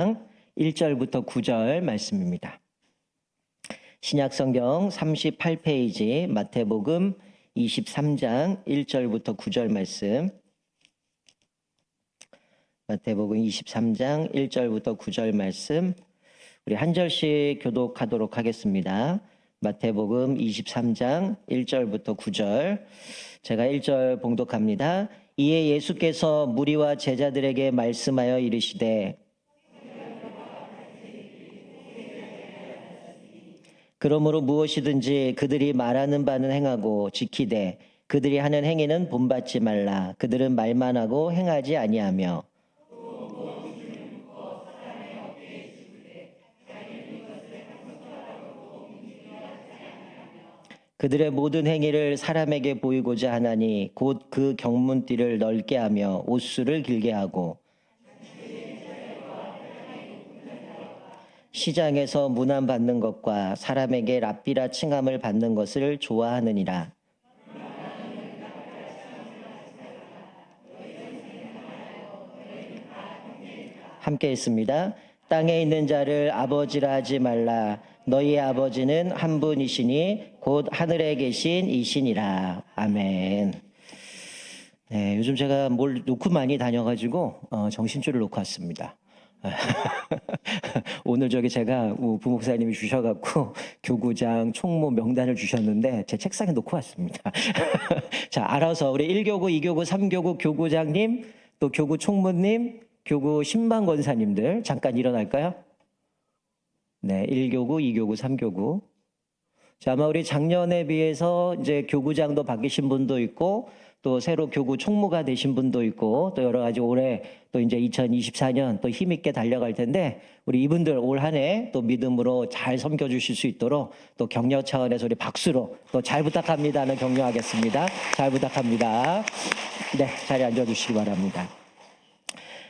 1절부터 9절 말씀입니다. 신약성경 38페이지 마태복음 23장 1절부터 9절 말씀. 마태복음 23장 1절부터 9절 말씀 우리 한 절씩 교독하도록 하겠습니다. 마태복음 23장 1절부터 9절 제가 1절 봉독합니다. 이에 예수께서 무리와 제자들에게 말씀하여 이르시되 그러므로 무엇이든지 그들이 말하는 바는 행하고 지키되 그들이 하는 행위는 본받지 말라. 그들은 말만 하고 행하지 아니하며 그들의 모든 행위를 사람에게 보이고자 하나니 곧 그 경문띠를 넓게 하며 옷수를 길게 하고 시장에서 문안받는 것과 사람에게 랍비라 칭함을 받는 것을 좋아하느니라. 함께 있습니다. 땅에 있는 자를 아버지라 하지 말라. 너희의 아버지는 한 분이시니 곧 하늘에 계신 이시니라. 아멘. 네, 요즘 제가 뭘 놓고 많이 다녀가지고 정신줄을 놓고 왔습니다. 오늘 제가 부목사님이 주셔갖고 교구장 총무 명단을 주셨는데 제 책상에 놓고 왔습니다. 자, 알아서 우리 1교구, 2교구, 3교구 교구장님, 또 교구 총무님, 교구 신방 권사님들 잠깐 일어날까요? 네, 1교구, 2교구, 3교구. 자, 아마 우리 작년에 비해서 이제 교구장도 바뀌신 분도 있고 또 새로 교구 총무가 되신 분도 있고 또 여러 가지 올해 또 이제 2024년 또 힘있게 달려갈 텐데 우리 이분들 올 한 해 또 믿음으로 잘 섬겨주실 수 있도록 또 격려 차원에서 우리 박수로 또 잘 부탁합니다는 격려하겠습니다. 잘 부탁합니다. 네, 자리에 앉아주시기 바랍니다.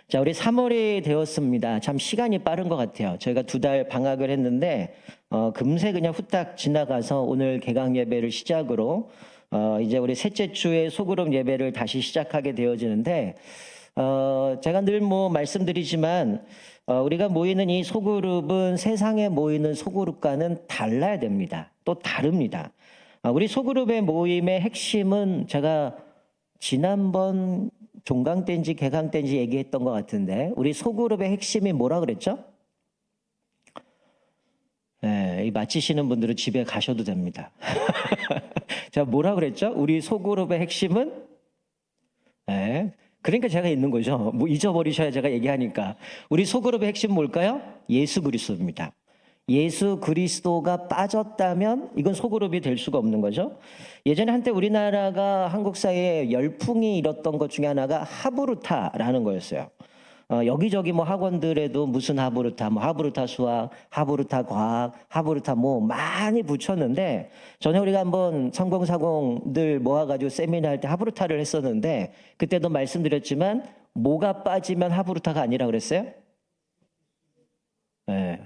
자, 우리 3월이 되었습니다. 참 시간이 빠른 것 같아요. 저희가 2달 방학을 했는데 금세 그냥 후딱 지나가서 오늘 개강 예배를 시작으로 이제 우리 셋째 주에 소그룹 예배를 다시 시작하게 되어지는데 제가 늘 말씀드리지만 우리가 모이는 이 소그룹은 세상에 모이는 소그룹과는 달라야 됩니다. 또 다릅니다. 우리 소그룹의 모임의 핵심은 제가 지난번 종강 때인지 개강 때인지 얘기했던 것 같은데 우리 소그룹의 핵심이 뭐라 그랬죠? 네, 맞히시는 분들은 집에 가셔도 됩니다. 제가 뭐라 그랬죠? 우리 소그룹의 핵심은? 네, 그러니까 제가 있는 거죠. 잊어버리셔야 제가 얘기하니까. 우리 소그룹의 핵심 뭘까요? 예수 그리스도입니다. 예수 그리스도가 빠졌다면 이건 소그룹이 될 수가 없는 거죠. 예전에 한때 우리나라가 한국 사회에 열풍이 일었던 것 중에 하나가 하브루타라는 거였어요. 여기저기 학원들에도 무슨 하브루타, 하브루타 수학, 하브루타 과학, 하브루타 많이 붙였는데 전에 우리가 한번 성공사공들 모아가지고 세미나 할 때 하브루타를 했었는데 그때도 말씀드렸지만 뭐가 빠지면 하브루타가 아니라 그랬어요? 네.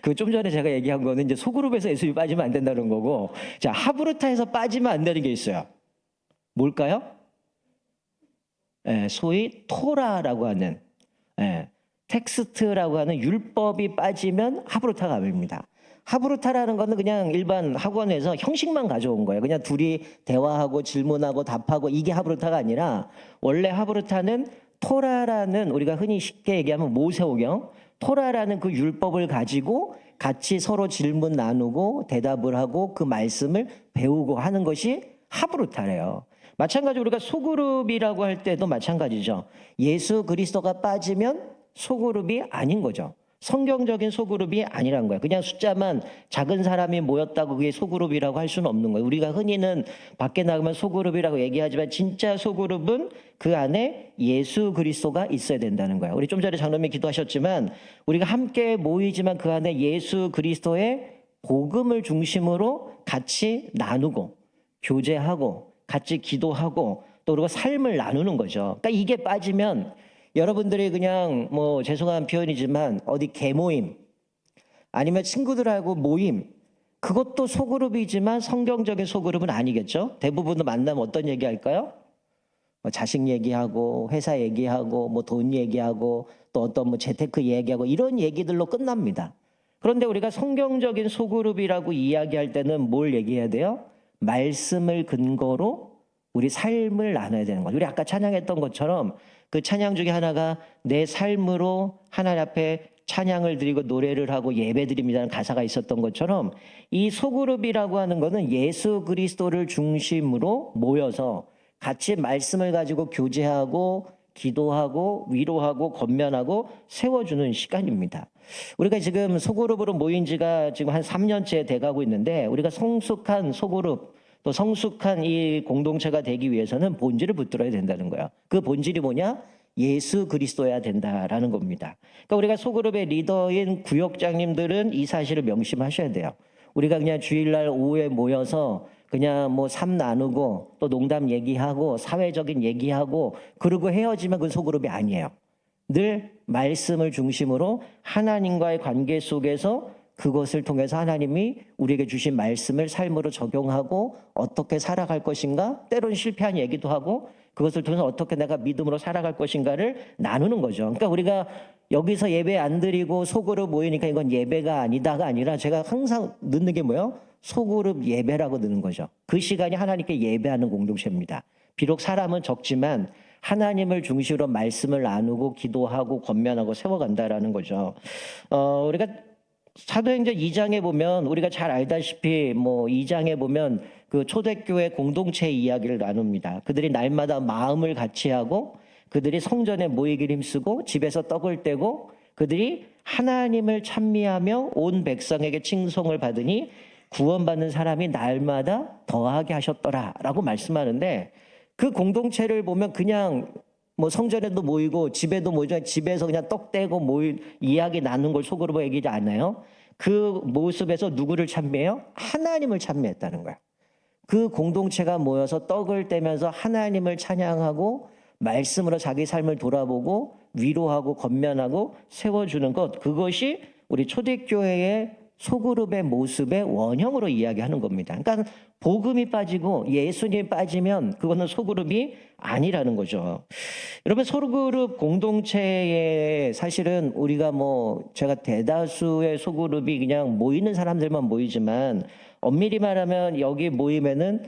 그 좀 전에 제가 얘기한 거는 이제 소그룹에서 예수님이 빠지면 안 된다는 거고, 자, 하브루타에서 빠지면 안 되는 게 있어요. 뭘까요? 소위 토라라고 하는 텍스트라고 하는 율법이 빠지면 하브루타가 아닙니다. 하브루타라는 거는 그냥 일반 학원에서 형식만 가져온 거예요. 그냥 둘이 대화하고 질문하고 답하고 이게 하브루타가 아니라 원래 하브루타는 토라라는 우리가 흔히 쉽게 얘기하면 모세오경 토라라는 그 율법을 가지고 같이 서로 질문 나누고 대답을 하고 그 말씀을 배우고 하는 것이 하브루타래요. 마찬가지로 우리가 소그룹이라고 할 때도 마찬가지죠. 예수 그리스도가 빠지면 소그룹이 아닌 거죠. 성경적인 소그룹이 아니란 거예요. 그냥 숫자만 작은 사람이 모였다고 그게 소그룹이라고 할 수는 없는 거예요. 우리가 흔히는 밖에 나가면 소그룹이라고 얘기하지만 진짜 소그룹은 그 안에 예수 그리스도가 있어야 된다는 거예요. 우리 좀 전에 장로님이 기도하셨지만 우리가 함께 모이지만 그 안에 예수 그리스도의 복음을 중심으로 같이 나누고 교제하고 같이 기도하고 또 그리고 삶을 나누는 거죠. 그러니까 이게 빠지면 여러분들이 그냥 죄송한 표현이지만 어디 개모임 아니면 친구들하고 모임 그것도 소그룹이지만 성경적인 소그룹은 아니겠죠. 대부분도 만나면 어떤 얘기 할까요? 뭐 자식 얘기하고 회사 얘기하고 뭐 돈 얘기하고 또 어떤 뭐 재테크 얘기하고 이런 얘기들로 끝납니다. 그런데 우리가 성경적인 소그룹이라고 이야기할 때는 뭘 얘기해야 돼요? 말씀을 근거로 우리 삶을 나눠야 되는 거죠. 우리 아까 찬양했던 것처럼 그 찬양 중에 하나가 내 삶으로 하나님 앞에 찬양을 드리고 노래를 하고 예배 드립니다는 가사가 있었던 것처럼 이 소그룹이라고 하는 거는 예수 그리스도를 중심으로 모여서 같이 말씀을 가지고 교제하고 기도하고 위로하고 권면하고 세워주는 시간입니다. 우리가 지금 소그룹으로 모인 지가 지금 한 3년째 돼가고 있는데 우리가 성숙한 소그룹 또 성숙한 이 공동체가 되기 위해서는 본질을 붙들어야 된다는 거예요. 그 본질이 뭐냐? 예수 그리스도여야 된다라는 겁니다. 그러니까 우리가 소그룹의 리더인 구역장님들은 이 사실을 명심하셔야 돼요. 우리가 그냥 주일날 오후에 모여서 그냥 뭐 삶 나누고 또 농담 얘기하고 사회적인 얘기하고 그러고 헤어지면 그 소그룹이 아니에요. 늘 말씀을 중심으로 하나님과의 관계 속에서 그것을 통해서 하나님이 우리에게 주신 말씀을 삶으로 적용하고 어떻게 살아갈 것인가, 때로는 실패한 얘기도 하고 그것을 통해서 어떻게 내가 믿음으로 살아갈 것인가를 나누는 거죠. 그러니까 우리가 여기서 예배 안 드리고 소그룹 모이니까 이건 예배가 아니다가 아니라 제가 항상 넣는 게 뭐예요? 소그룹 예배라고 넣는 거죠. 그 시간이 하나님께 예배하는 공동체입니다. 비록 사람은 적지만 하나님을 중심으로 말씀을 나누고 기도하고 권면하고 세워간다라는 거죠. 우리가 사도행전 2장에 보면 우리가 잘 알다시피 뭐 2장에 보면 그 초대교회 공동체 이야기를 나눕니다. 그들이 날마다 마음을 같이 하고 그들이 성전에 모이기를 힘쓰고 집에서 떡을 떼고 그들이 하나님을 찬미하며 온 백성에게 칭송을 받으니 구원받는 사람이 날마다 더하게 하셨더라라고 말씀하는데 그 공동체를 보면 그냥 뭐 성전에도 모이고 집에도 모이고 집에서 그냥 떡 떼고 이야기 나눈 걸 속으로 얘기하지 않아요. 그 모습에서 누구를 찬미해요? 하나님을 찬미했다는 거예요. 그 공동체가 모여서 떡을 떼면서 하나님을 찬양하고 말씀으로 자기 삶을 돌아보고 위로하고 권면하고 세워주는 것, 그것이 우리 초대교회의 소그룹의 모습의 원형으로 이야기하는 겁니다. 그러니까 복음이 빠지고 예수님이 빠지면 그거는 소그룹이 아니라는 거죠. 여러분, 소그룹 공동체에 사실은 우리가 뭐 제가 대다수의 소그룹이 그냥 모이는 사람들만 모이지만 엄밀히 말하면 여기 모임에는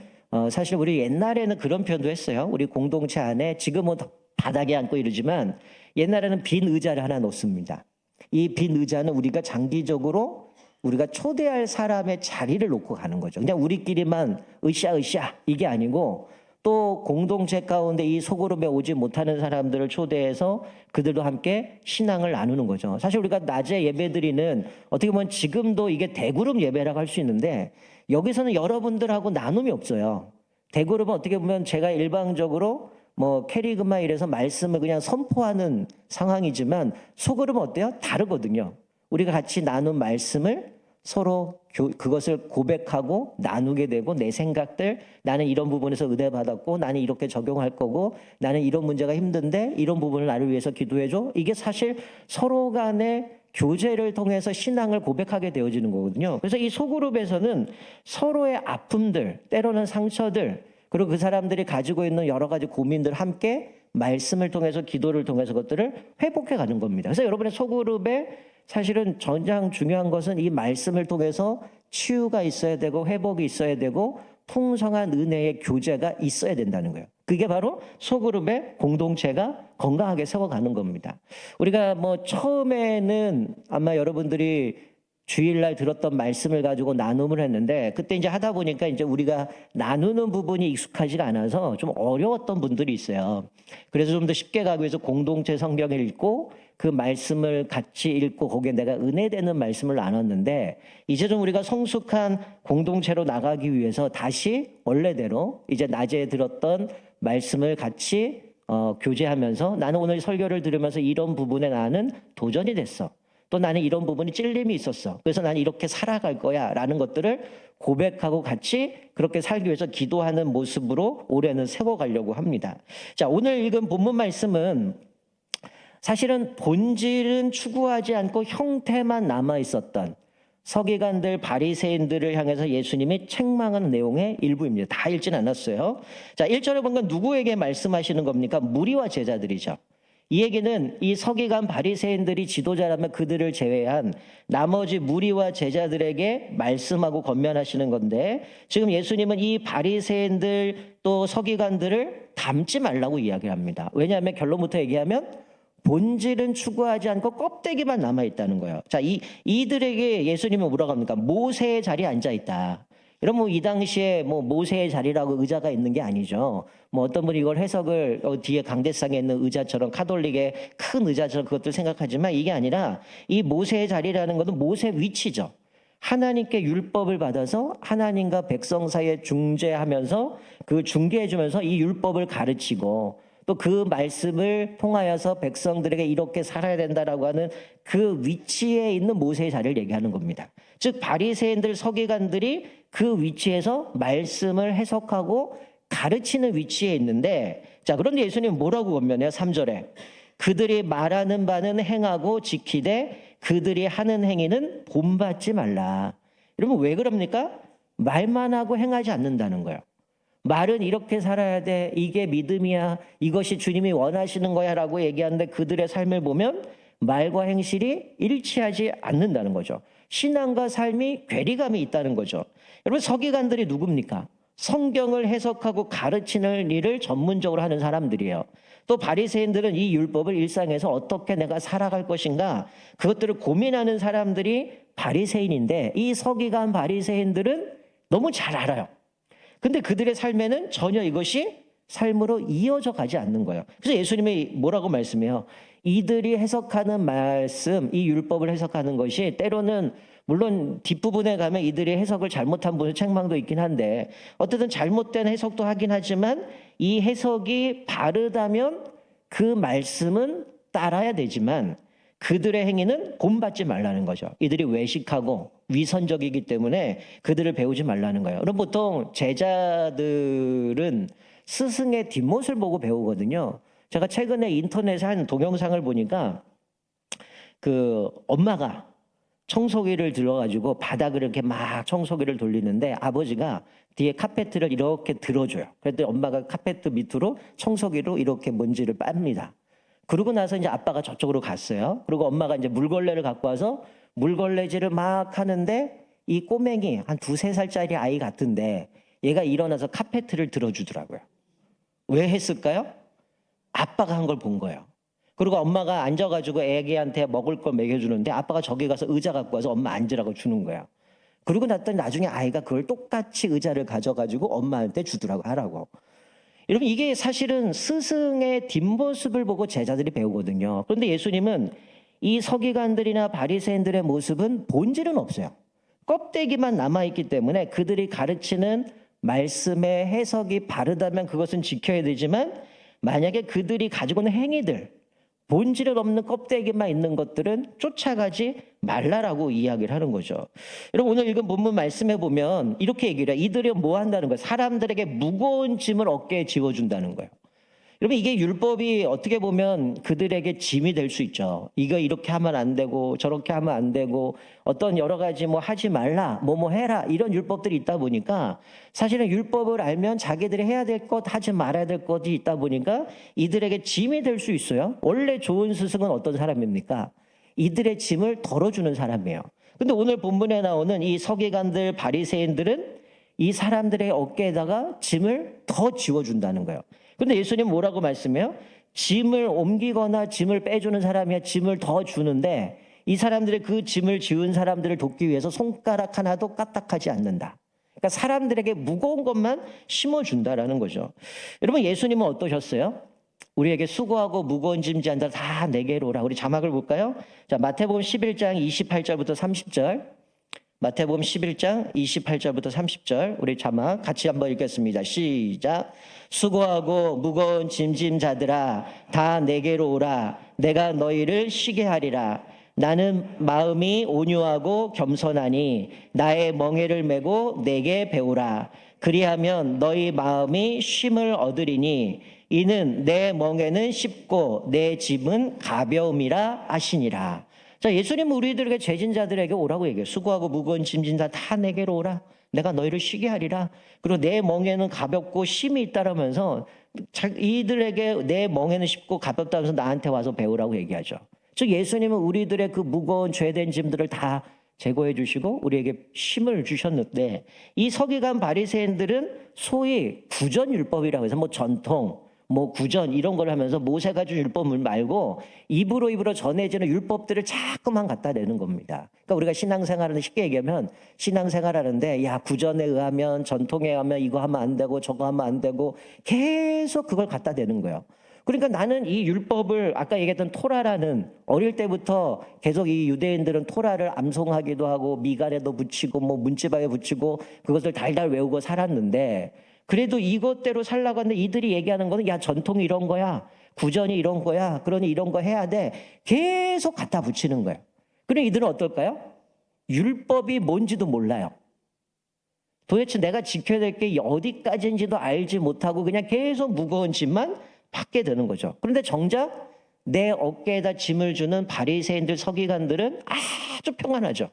사실 우리 옛날에는 그런 표현도 했어요. 우리 공동체 안에 지금은 바닥에 앉고 이러지만 옛날에는 빈 의자를 하나 놓습니다. 이 빈 의자는 우리가 장기적으로 우리가 초대할 사람의 자리를 놓고 가는 거죠. 그냥 우리끼리만 으쌰으쌰 이게 아니고 또 공동체 가운데 이 소그룹에 오지 못하는 사람들을 초대해서 그들도 함께 신앙을 나누는 거죠. 사실 우리가 낮에 예배드리는 어떻게 보면 지금도 이게 대그룹 예배라고 할 수 있는데 여기서는 여러분들하고 나눔이 없어요. 대그룹은 어떻게 보면 제가 일방적으로 뭐 캐리그마 이래서 말씀을 그냥 선포하는 상황이지만 소그룹은 어때요? 다르거든요. 우리가 같이 나눈 말씀을 서로 그것을 고백하고 나누게 되고 내 생각들, 나는 이런 부분에서 은혜 받았고 나는 이렇게 적용할 거고 나는 이런 문제가 힘든데 이런 부분을 나를 위해서 기도해줘. 이게 사실 서로 간의 교제를 통해서 신앙을 고백하게 되어지는 거거든요. 그래서 이 소그룹에서는 서로의 아픔들, 때로는 상처들, 그리고 그 사람들이 가지고 있는 여러 가지 고민들 함께 말씀을 통해서 기도를 통해서 그것들을 회복해 가는 겁니다. 그래서 여러분의 소그룹에 사실은 가장 중요한 것은 이 말씀을 통해서 치유가 있어야 되고 회복이 있어야 되고 풍성한 은혜의 교제가 있어야 된다는 거예요. 그게 바로 소그룹의 공동체가 건강하게 세워가는 겁니다. 우리가 뭐 처음에는 아마 여러분들이 주일날 들었던 말씀을 가지고 나눔을 했는데 그때 이제 하다 보니까 이제 우리가 나누는 부분이 익숙하지가 않아서 좀 어려웠던 분들이 있어요. 그래서 좀 더 쉽게 가기 위해서 공동체 성경을 읽고 그 말씀을 같이 읽고 거기에 내가 은혜되는 말씀을 나눴는데 이제 좀 우리가 성숙한 공동체로 나가기 위해서 다시 원래대로 이제 낮에 들었던 말씀을 같이 교제하면서 나는 오늘 설교를 들으면서 이런 부분에 나는 도전이 됐어. 또 나는 이런 부분이 찔림이 있었어. 그래서 나는 이렇게 살아갈 거야 라는 것들을 고백하고 같이 그렇게 살기 위해서 기도하는 모습으로 올해는 세워가려고 합니다. 자, 오늘 읽은 본문 말씀은 사실은 본질은 추구하지 않고 형태만 남아 있었던 서기관들, 바리새인들을 향해서 예수님이 책망하는 내용의 일부입니다. 다 읽진 않았어요. 자, 1절에 보면 누구에게 말씀하시는 겁니까? 무리와 제자들이죠. 이 얘기는 이 서기관 바리새인들이 지도자라면 그들을 제외한 나머지 무리와 제자들에게 말씀하고 권면하시는 건데, 지금 예수님은 이 바리새인들 또 서기관들을 닮지 말라고 이야기를 합니다. 왜냐하면 결론부터 얘기하면 본질은 추구하지 않고 껍데기만 남아있다는 거예요. 자, 이들에게 예수님은 뭐라고 합니까? 모세의 자리에 앉아있다. 여러분, 이 당시에 뭐 모세의 자리라고 의자가 있는 게 아니죠. 뭐 어떤 분이 이걸 해석을 뒤에 강대상에 있는 의자처럼, 카톨릭의 큰 의자처럼 그것들 생각하지만 이게 아니라 이 모세의 자리라는 것은 모세 위치죠. 하나님께 율법을 받아서 하나님과 백성 사이에 중재하면서 그 중개해주면서 이 율법을 가르치고 또 그 말씀을 통하여서 백성들에게 이렇게 살아야 된다라고 하는 그 위치에 있는 모세의 자리를 얘기하는 겁니다. 즉 바리새인들 서기관들이 그 위치에서 말씀을 해석하고 가르치는 위치에 있는데, 자, 그런데 예수님은 뭐라고 권면해요? 3절에 그들이 말하는 바는 행하고 지키되 그들이 하는 행위는 본받지 말라. 여러분, 왜 그럽니까? 말만 하고 행하지 않는다는 거예요. 말은 이렇게 살아야 돼, 이게 믿음이야, 이것이 주님이 원하시는 거야 라고 얘기하는데 그들의 삶을 보면 말과 행실이 일치하지 않는다는 거죠. 신앙과 삶이 괴리감이 있다는 거죠. 여러분, 서기관들이 누굽니까? 성경을 해석하고 가르치는 일을 전문적으로 하는 사람들이에요. 또 바리새인들은 이 율법을 일상에서 어떻게 내가 살아갈 것인가, 그것들을 고민하는 사람들이 바리새인인데, 이 서기관 바리새인들은 너무 잘 알아요. 근데 그들의 삶에는 전혀 이것이 삶으로 이어져 가지 않는 거예요. 그래서 예수님이 뭐라고 말씀해요? 이들이 해석하는 말씀, 이 율법을 해석하는 것이 때로는 물론 뒷부분에 가면 이들이 해석을 잘못한 분의 책망도 있긴 한데, 어쨌든 잘못된 해석도 하긴 하지만 이 해석이 바르다면 그 말씀은 따라야 되지만 그들의 행위는 본받지 말라는 거죠. 이들이 외식하고 위선적이기 때문에 그들을 배우지 말라는 거예요. 그럼 보통 제자들은 스승의 뒷모습을 보고 배우거든요. 제가 최근에 인터넷에 한 동영상을 보니까 그 엄마가 청소기를 들어가지고 바닥을 이렇게 막 청소기를 돌리는데 아버지가 뒤에 카페트를 이렇게 들어줘요. 그랬더니 엄마가 카페트 밑으로 청소기로 이렇게 먼지를 빱니다. 그러고 나서 이제 아빠가 저쪽으로 갔어요. 그리고 엄마가 이제 물걸레를 갖고 와서 물걸레질을 막 하는데 이 꼬맹이 한 2-3살짜리 아이 같은데 얘가 일어나서 카페트를 들어주더라고요. 왜 했을까요? 아빠가 한 걸 본 거예요. 그리고 엄마가 앉아가지고 애기한테 먹을 걸 먹여주는데 아빠가 저기 가서 의자 갖고 와서 엄마 앉으라고 주는 거예요. 그러고 났더니 나중에 아이가 그걸 똑같이 의자를 가져가지고 엄마한테 주더라고, 하라고. 여러분, 이게 사실은 스승의 뒷모습을 보고 제자들이 배우거든요. 그런데 예수님은 이 서기관들이나 바리새인들의 모습은 본질은 없어요. 껍데기만 남아있기 때문에 그들이 가르치는 말씀의 해석이 바르다면 그것은 지켜야 되지만, 만약에 그들이 가지고 있는 행위들, 본질은 없는 껍데기만 있는 것들은 쫓아가지 말라라고 이야기를 하는 거죠. 여러분, 오늘 읽은 본문 말씀해 보면 이렇게 얘기를 해요. 이들이 뭐 한다는 거예요? 사람들에게 무거운 짐을 어깨에 지워준다는 거예요. 여러분, 이게 율법이 어떻게 보면 그들에게 짐이 될 수 있죠. 이거 이렇게 하면 안 되고 저렇게 하면 안 되고 어떤 여러 가지 뭐 하지 말라, 뭐 해라, 이런 율법들이 있다 보니까 사실은 율법을 알면 자기들이 해야 될 것, 하지 말아야 될 것이 있다 보니까 이들에게 짐이 될 수 있어요. 원래 좋은 스승은 어떤 사람입니까? 이들의 짐을 덜어주는 사람이에요. 근데 오늘 본문에 나오는 이 서기관들, 바리새인들은 이 사람들의 어깨에다가 짐을 더 지워준다는 거예요. 근데 예수님 뭐라고 말씀해요? 짐을 옮기거나 짐을 빼주는 사람이야 짐을 더 주는데 이 사람들의 그 짐을 지운 사람들을 돕기 위해서 손가락 하나도 까딱하지 않는다. 그러니까 사람들에게 무거운 것만 심어준다라는 거죠. 여러분, 예수님은 어떠셨어요? 우리에게 수고하고 무거운 짐진 자들 다 내게로 오라. 우리 자막을 볼까요? 자, 마태복음 11장 28절부터 30절. 마태복음 11장 28절부터 30절 우리 자막 같이 한번 읽겠습니다. 시작. 수고하고 무거운 짐진 자들아 다 내게로 오라. 내가 너희를 쉬게 하리라. 나는 마음이 온유하고 겸손하니 나의 멍에를 메고 내게 배우라. 그리하면 너희 마음이 쉼을 얻으리니 이는 내 멍에는 쉽고 내 짐은 가벼움이라 하시니라. 자, 예수님은 우리들에게 죄진 자들에게 오라고 얘기해요. 수고하고 무거운 짐진 자 다 내게로 오라. 내가 너희를 쉬게 하리라. 그리고 내 멍에는 가볍고 쉼이 있다라면서 이들에게 내 멍에는 쉽고 가볍다면서 나한테 와서 배우라고 얘기하죠. 즉 예수님은 우리들의 그 무거운 죄된 짐들을 다 제거해 주시고 우리에게 쉼을 주셨는데, 이 서기관 바리새인들은 소위 구전율법이라고 해서 뭐 전통, 뭐 구전 이런 걸 하면서 모세가 준 율법을 말고 입으로 전해지는 율법들을 자꾸만 갖다 내는 겁니다. 그러니까 우리가 신앙생활은 쉽게 얘기하면 신앙생활하는데 야 구전에 의하면 전통에 의하면 이거 하면 안 되고 저거 하면 안 되고 계속 그걸 갖다 대는 거예요. 그러니까 나는 이 율법을 아까 얘기했던 토라라는, 어릴 때부터 계속 이 유대인들은 토라를 암송하기도 하고 미간에도 붙이고 뭐 문지방에 붙이고 그것을 달달 외우고 살았는데, 그래도 이것대로 살라고 하는데 이들이 얘기하는 거는 야 전통이 이런 거야, 구전이 이런 거야, 그러니 이런 거 해야 돼, 계속 갖다 붙이는 거예요. 그럼 이들은 어떨까요? 율법이 뭔지도 몰라요. 도대체 내가 지켜야 될 게 어디까지인지도 알지 못하고 그냥 계속 무거운 짐만 받게 되는 거죠. 그런데 정작 내 어깨에다 짐을 주는 바리새인들 서기관들은 아주 평안하죠.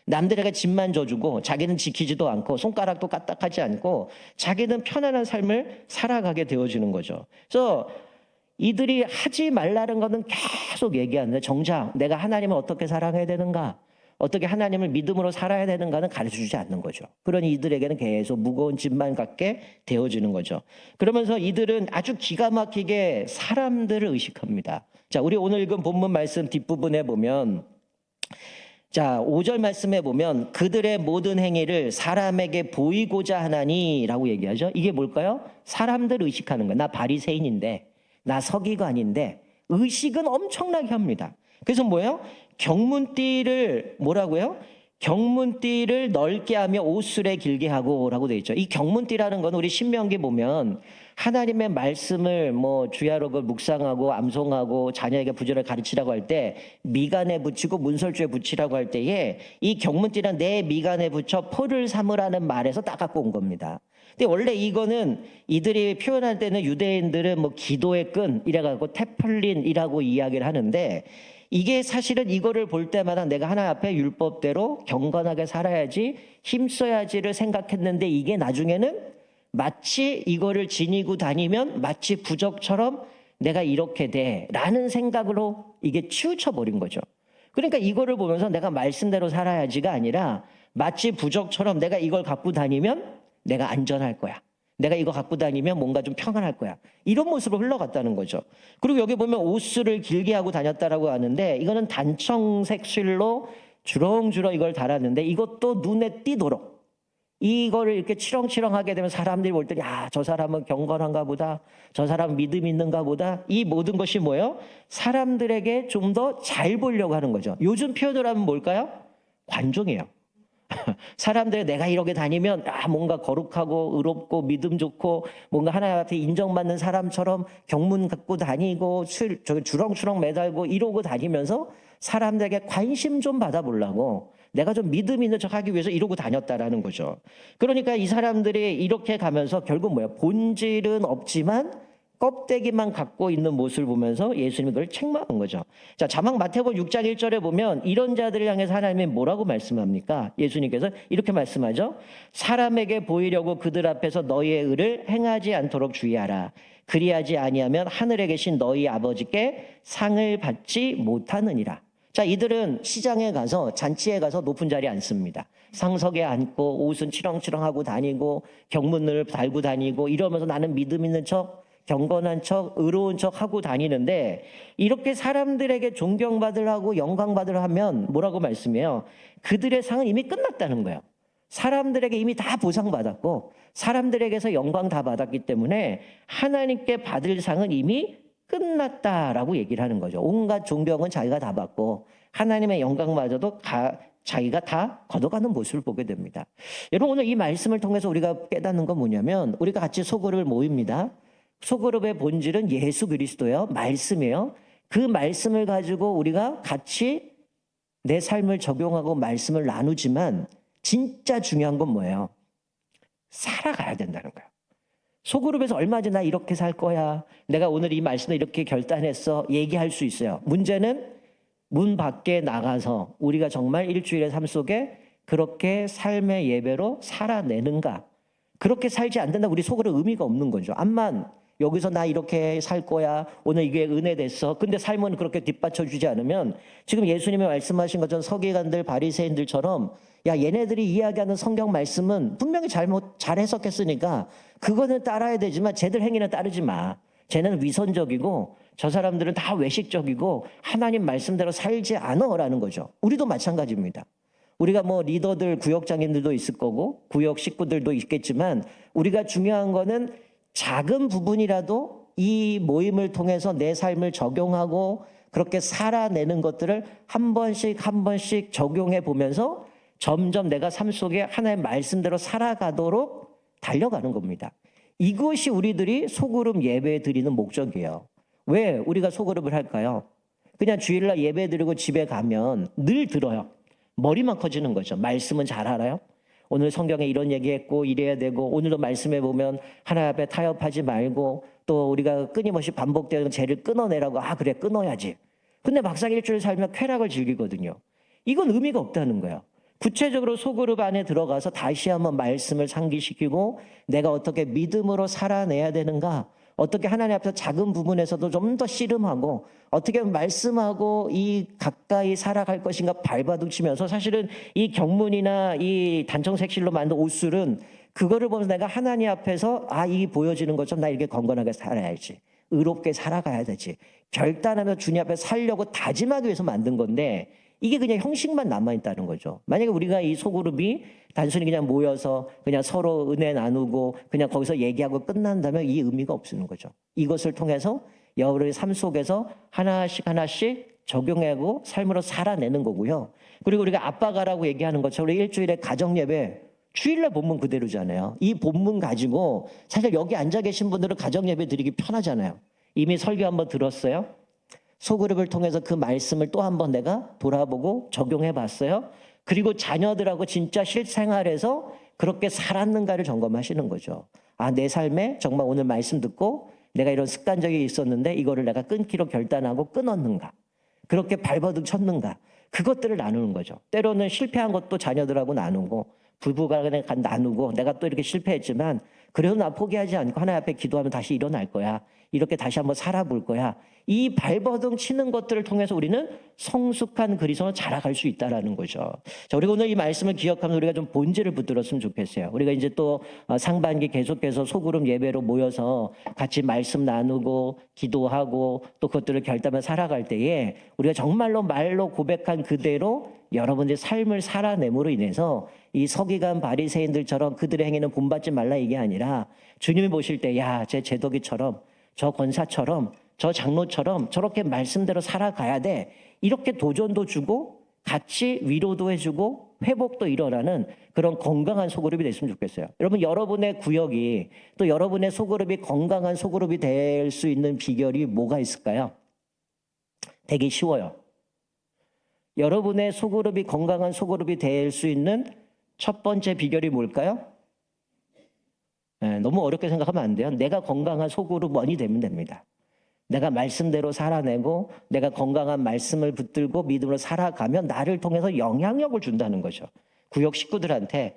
남들에게 짐만 져주고 자기는 지키지도 않고 손가락도 까딱하지 않고 자기는 편안한 삶을 살아가게 되어지는 거죠. 그래서 이들이 하지 말라는 것은 계속 얘기하는데 정작 내가 하나님을 어떻게 사랑해야 되는가, 어떻게 하나님을 믿음으로 살아야 되는가는 가르쳐주지 않는 거죠. 그러니 이들에게는 계속 무거운 짐만 갖게 되어지는 거죠. 그러면서 이들은 아주 기가 막히게 사람들을 의식합니다. 자, 우리 오늘 읽은 본문 말씀 뒷부분에 보면, 자, 5절 말씀에 보면 그들의 모든 행위를 사람에게 보이고자 하나니라고 얘기하죠. 이게 뭘까요? 사람들을 의식하는 거예요. 나 바리새인인데, 나 서기관인데 의식은 엄청나게 합니다. 그래서 뭐예요? 경문띠를 뭐라고요? 경문띠를 넓게 하며 옷수레 길게 하고라고 돼 있죠. 이 경문띠라는 건 우리 신명기 보면 하나님의 말씀을 뭐 주야로 그 묵상하고 암송하고 자녀에게 부지런히 가르치라고 할 때 미간에 붙이고 문설주에 붙이라고 할 때에 이 경문띠는 내 미간에 붙여 포를 삼으라는 말에서 딱 갖고 온 겁니다. 근데 원래 이거는 이들이 표현할 때는 유대인들은 뭐 기도의 끈 이래가지고 테플린이라고 이야기를 하는데, 이게 사실은 이거를 볼 때마다 내가 하나님 앞에 율법대로 경건하게 살아야지 힘써야지를 생각했는데, 이게 나중에는 마치 이거를 지니고 다니면 마치 부적처럼 내가 이렇게 돼 라는 생각으로 이게 치우쳐 버린 거죠. 그러니까 이거를 보면서 내가 말씀대로 살아야지가 아니라 마치 부적처럼 내가 이걸 갖고 다니면 내가 안전할 거야, 내가 이거 갖고 다니면 뭔가 좀 평안할 거야, 이런 모습으로 흘러갔다는 거죠. 그리고 여기 보면 옷수를 길게 하고 다녔다라고 하는데, 이거는 단청색 실로 주렁주렁 이걸 달았는데 이것도 눈에 띄도록 이거를 이렇게 치렁치렁하게 되면 사람들이 볼 때 야, 저 사람은 경건한가 보다, 저 사람은 믿음이 있는가 보다. 이 모든 것이 뭐예요? 사람들에게 좀 더 잘 보이려고 하는 거죠. 요즘 표현으로 하면 뭘까요? 관종이에요. 사람들 내가 이렇게 다니면 뭔가 거룩하고 의롭고 믿음 좋고 뭔가 하나님 앞에 인정받는 사람처럼 경문 갖고 다니고 주렁주렁 매달고 이러고 다니면서 사람들에게 관심 좀 받아보려고 내가 좀 믿음 있는 척 하기 위해서 이러고 다녔다라는 거죠. 그러니까 이 사람들이 이렇게 가면서 결국 뭐야? 본질은 없지만 껍데기만 갖고 있는 모습을 보면서 예수님이 그걸 책망한 거죠. 자, 자막 마태복음 6장 1절에 보면 이런 자들을 향해서 하나님이 뭐라고 말씀합니까? 예수님께서 이렇게 말씀하죠. 사람에게 보이려고 그들 앞에서 너희의 의를 행하지 않도록 주의하라. 그리하지 아니하면 하늘에 계신 너희 아버지께 상을 받지 못하느니라. 자, 이들은 시장에 가서 잔치에 가서 높은 자리에 앉습니다. 상석에 앉고 옷은 치렁치렁하고 다니고 경문을 달고 다니고 이러면서 나는 믿음 있는 척, 경건한 척, 의로운 척 하고 다니는데, 이렇게 사람들에게 존경받으라고 영광받으려 하면 뭐라고 말씀해요? 그들의 상은 이미 끝났다는 거예요. 사람들에게 이미 다 보상받았고 사람들에게서 영광 다 받았기 때문에 하나님께 받을 상은 이미 끝났다라고 얘기를 하는 거죠. 온갖 존경은 자기가 다 받고 하나님의 영광마저도 자기가 다 걷어가는 모습을 보게 됩니다. 여러분, 오늘 이 말씀을 통해서 우리가 깨닫는 건 뭐냐면, 우리가 같이 소그룹을 모입니다. 소그룹의 본질은 예수 그리스도예요. 말씀이에요. 그 말씀을 가지고 우리가 같이 내 삶을 적용하고 말씀을 나누지만 진짜 중요한 건 뭐예요? 살아가야 된다는 거예요. 소그룹에서 얼마지 나 이렇게 살 거야, 내가 오늘 이 말씀을 이렇게 결단했어 얘기할 수 있어요. 문제는 문 밖에 나가서 우리가 정말 일주일의 삶 속에 그렇게 삶의 예배로 살아내는가? 그렇게 살지 않는다 우리 속으로 의미가 없는 거죠. 암만 여기서 나 이렇게 살 거야. 오늘 이게 은혜 됐어. 근데 삶은 그렇게 뒷받쳐 주지 않으면 지금 예수님이 말씀하신 것처럼 서기관들 바리새인들처럼 야 얘네들이 이야기하는 성경 말씀은 분명히 잘 해석했으니까 그거는 따라야 되지만 쟤들 행위는 따르지 마. 쟤는 위선적이고 저 사람들은 다 외식적이고 하나님 말씀대로 살지 않아라는 거죠. 우리도 마찬가지입니다. 우리가 뭐 리더들 구역장님들도 있을 거고 구역 식구들도 있겠지만 우리가 중요한 거는 작은 부분이라도 이 모임을 통해서 내 삶을 적용하고 그렇게 살아내는 것들을 한 번씩 적용해 보면서 점점 내가 삶 속에 하나의 말씀대로 살아가도록 달려가는 겁니다. 이것이 우리들이 소그룹 예배 드리는 목적이에요. 왜 우리가 소그룹을 할까요? 그냥 주일날 예배 드리고 집에 가면 늘 들어요. 머리만 커지는 거죠. 말씀은 잘 알아요? 오늘 성경에 이런 얘기했고 이래야 되고 오늘도 말씀해 보면 하나님 앞에 타협하지 말고 또 우리가 끊임없이 반복되는 죄를 끊어내라고 그래 끊어야지. 근데 막상 일주일 살면 쾌락을 즐기거든요. 이건 의미가 없다는 거예요. 구체적으로 소그룹 안에 들어가서 다시 한번 말씀을 상기시키고 내가 어떻게 믿음으로 살아내야 되는가, 어떻게 하나님 앞에서 작은 부분에서도 좀 더 씨름하고 어떻게 말씀하고 이 가까이 살아갈 것인가 발버둥치면서 사실은 이 경문이나 이 단청색실로 만든 옷술은 그거를 보면서 내가 하나님 앞에서 이 보여지는 것처럼 나 이렇게 건강하게 살아야지, 의롭게 살아가야 되지 결단하면서 주님 앞에 살려고 다짐하기 위해서 만든 건데 이게 그냥 형식만 남아있다는 거죠. 만약에 우리가 이 소그룹이 단순히 그냥 모여서 그냥 서로 은혜 나누고 그냥 거기서 얘기하고 끝난다면 이 의미가 없는 거죠. 이것을 통해서 여러분의 삶 속에서 하나씩 적용하고 삶으로 살아내는 거고요. 그리고 우리가 아빠가라고 얘기하는 것처럼 우리 일주일에 가정예배 주일날 본문 그대로잖아요. 이 본문 가지고 사실 여기 앉아 계신 분들은 가정예배 드리기 편하잖아요. 이미 설교 한번 들었어요. 소그룹을 통해서 그 말씀을 또 한 번 내가 돌아보고 적용해 봤어요. 그리고 자녀들하고 진짜 실생활에서 그렇게 살았는가를 점검하시는 거죠. 내 삶에 정말 오늘 말씀 듣고 내가 이런 습관적이 있었는데 이거를 내가 끊기로 결단하고 끊었는가, 그렇게 발버둥 쳤는가, 그것들을 나누는 거죠. 때로는 실패한 것도 자녀들하고 나누고 부부간에 나누고 내가 또 이렇게 실패했지만 그래도 나 포기하지 않고 하나님 앞에 기도하면 다시 일어날 거야. 이렇게 다시 한번 살아볼 거야. 이 발버둥 치는 것들을 통해서 우리는 성숙한 그리스도로 자라갈 수 있다라는 거죠. 자, 우리가 오늘 이 말씀을 기억하면서 우리가 좀 본질을 붙들었으면 좋겠어요. 우리가 이제 또 상반기 계속해서 소그룹 예배로 모여서 같이 말씀 나누고 기도하고 또 그것들을 결단하며 살아갈 때에 우리가 정말로 말로 고백한 그대로 여러분들의 삶을 살아냄으로 인해서 이 서기관 바리새인들처럼 그들의 행위는 본받지 말라 이게 아니라 주님이 보실 때 제 제덕이처럼 저 권사처럼 저 장로처럼 저렇게 말씀대로 살아가야 돼. 이렇게 도전도 주고 같이 위로도 해주고 회복도 일어나는 그런 건강한 소그룹이 됐으면 좋겠어요. 여러분, 여러분의 구역이 또 여러분의 소그룹이 건강한 소그룹이 될 수 있는 비결이 뭐가 있을까요? 되게 쉬워요. 여러분의 소그룹이 건강한 소그룹이 될 수 있는 첫 번째 비결이 뭘까요? 너무 어렵게 생각하면 안 돼요. 내가 건강한 소그룹원이 되면 됩니다. 내가 말씀대로 살아내고 내가 건강한 말씀을 붙들고 믿음으로 살아가면 나를 통해서 영향력을 준다는 거죠. 구역 식구들한테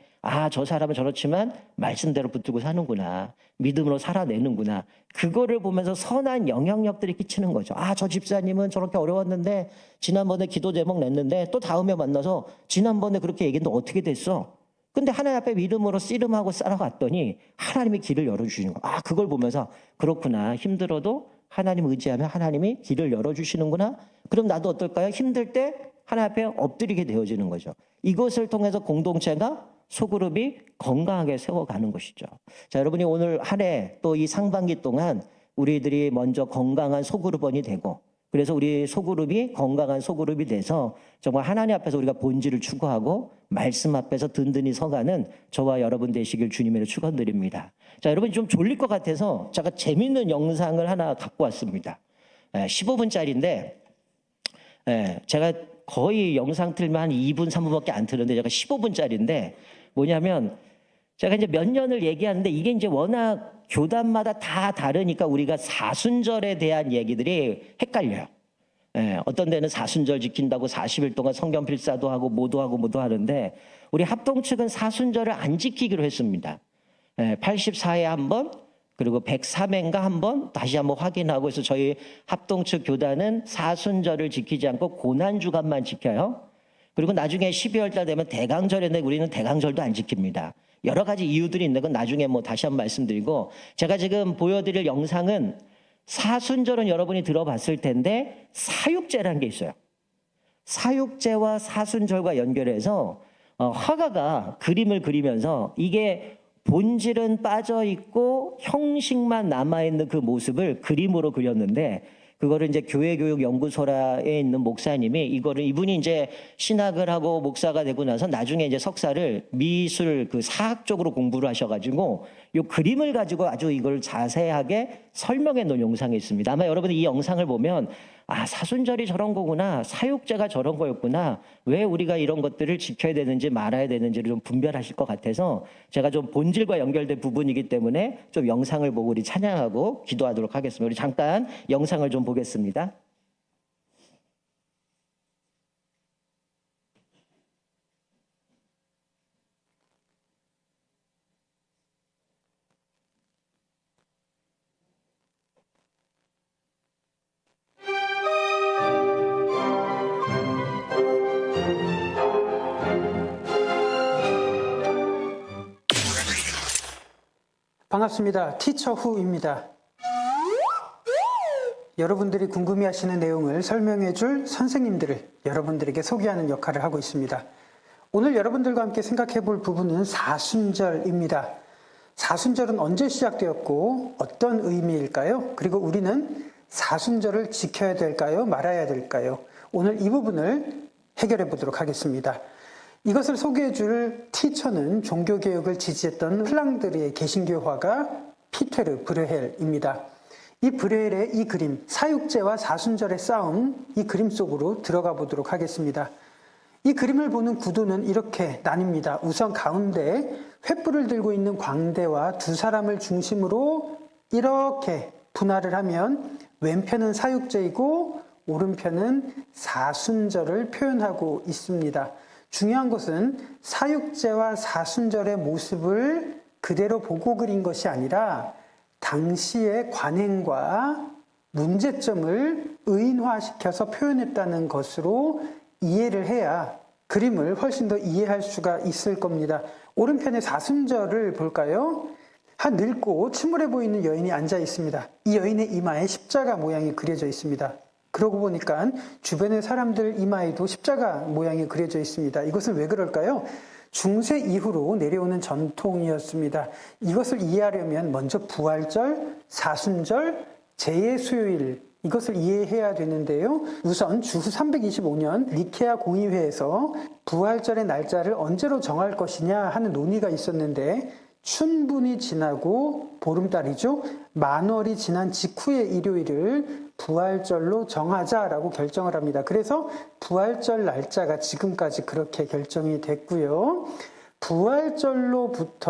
저 사람은 저렇지만 말씀대로 붙들고 사는구나, 믿음으로 살아내는구나, 그거를 보면서 선한 영향력들이 끼치는 거죠. 저 집사님은 저렇게 어려웠는데 지난번에 기도 제목 냈는데 또 다음에 만나서 지난번에 그렇게 얘기했는데 어떻게 됐어? 근데 하나님 앞에 믿음으로 씨름하고 살아갔더니 하나님이 길을 열어주시는 거예요. 그걸 보면서 그렇구나, 힘들어도 하나님 의지하면 하나님이 길을 열어주시는구나. 그럼 나도 어떨까요? 힘들 때 하나님 앞에 엎드리게 되어지는 거죠. 이것을 통해서 공동체가 소그룹이 건강하게 세워가는 것이죠. 자, 여러분이 오늘 한 해 또 이 상반기 동안 우리들이 먼저 건강한 소그룹원이 되고 그래서 우리 소그룹이 건강한 소그룹이 돼서 정말 하나님 앞에서 우리가 본질을 추구하고 말씀 앞에서 든든히 서가는 저와 여러분 되시길 주님으로 축원드립니다. 자, 여러분 좀 졸릴 것 같아서 제가 재밌는 영상을 하나 갖고 왔습니다. 15분짜리인데 제가 거의 영상 틀면 한 2분, 3분밖에 안 틀는데 제가 15분짜리인데 뭐냐면 제가 이제 몇 년을 얘기하는데 이게 이제 워낙 교단마다 다 다르니까 우리가 사순절에 대한 얘기들이 헷갈려요. 예, 어떤 데는 사순절 지킨다고 40일 동안 성경 필사도 하고 뭐도 하고 뭐도 하는데 우리 합동 측은 사순절을 안 지키기로 했습니다. 84회 한 번, 그리고 103회인가 한 번 다시 한번 확인하고 해서 저희 합동 측 교단은 사순절을 지키지 않고 고난주간만 지켜요. 그리고 나중에 12월 달 되면 대강절에는 우리는 대강절도 안 지킵니다. 여러 가지 이유들이 있는 건 나중에 뭐 다시 한번 말씀드리고, 제가 지금 보여드릴 영상은 사순절은 여러분이 들어봤을 텐데 사육제라는 게 있어요. 사육제와 사순절과 연결해서 화가가 그림을 그리면서 이게 본질은 빠져 있고 형식만 남아 있는 그 모습을 그림으로 그렸는데, 그거를 이제 교회교육연구소라에 있는 목사님이 이분이 이제 신학을 하고 목사가 되고 나서 나중에 이제 석사를 미술 그 사학 쪽으로 공부를 하셔가지고 이 그림을 가지고 아주 이걸 자세하게 설명해 놓은 영상이 있습니다. 아마 여러분이 이 영상을 보면 아, 사순절이 저런 거구나, 사육제가 저런 거였구나, 왜 우리가 이런 것들을 지켜야 되는지 말아야 되는지를 좀 분별하실 것 같아서 제가 좀 본질과 연결된 부분이기 때문에 좀 영상을 보고 우리 찬양하고 기도하도록 하겠습니다. 우리 잠깐 영상을 좀 보겠습니다. 반갑습니다. 티처 후입니다. 여러분들이 궁금해하시는 내용을 설명해 줄 선생님들을 여러분들에게 소개하는 역할을 하고 있습니다. 오늘 여러분들과 함께 생각해 볼 부분은 사순절입니다. 사순절은 언제 시작되었고 어떤 의미일까요? 그리고 우리는 사순절을 지켜야 될까요? 말아야 될까요? 오늘 이 부분을 해결해 보도록 하겠습니다. 이것을 소개해 줄 티처는 종교개혁을 지지했던 플랑드르의 개신교 화가 피테르 브레헬입니다. 이 브레헬의 이 그림, 사육제와 사순절의 싸움, 이 그림 속으로 들어가 보도록 하겠습니다. 이 그림을 보는 구도는 이렇게 나뉩니다. 우선 가운데 횃불을 들고 있는 광대와 두 사람을 중심으로 이렇게 분할을 하면 왼편은 사육제이고 오른편은 사순절을 표현하고 있습니다. 중요한 것은 사육제와 사순절의 모습을 그대로 보고 그린 것이 아니라 당시의 관행과 문제점을 의인화시켜서 표현했다는 것으로 이해를 해야 그림을 훨씬 더 이해할 수가 있을 겁니다. 오른편의 사순절을 볼까요? 한 늙고 침울해 보이는 여인이 앉아 있습니다. 이 여인의 이마에 십자가 모양이 그려져 있습니다. 그러고 보니까 주변의 사람들 이마에도 십자가 모양이 그려져 있습니다. 이것은 왜 그럴까요? 중세 이후로 내려오는 전통이었습니다. 이것을 이해하려면 먼저 부활절, 사순절, 재예수요일 이것을 이해해야 되는데요. 우선 주후 325년 니케아 공의회에서 부활절의 날짜를 언제로 정할 것이냐 하는 논의가 있었는데 춘분이 지나고 보름달이죠. 만월이 지난 직후의 일요일을 부활절로 정하자라고 결정을 합니다. 그래서 부활절 날짜가 지금까지 그렇게 결정이 됐고요. 부활절로부터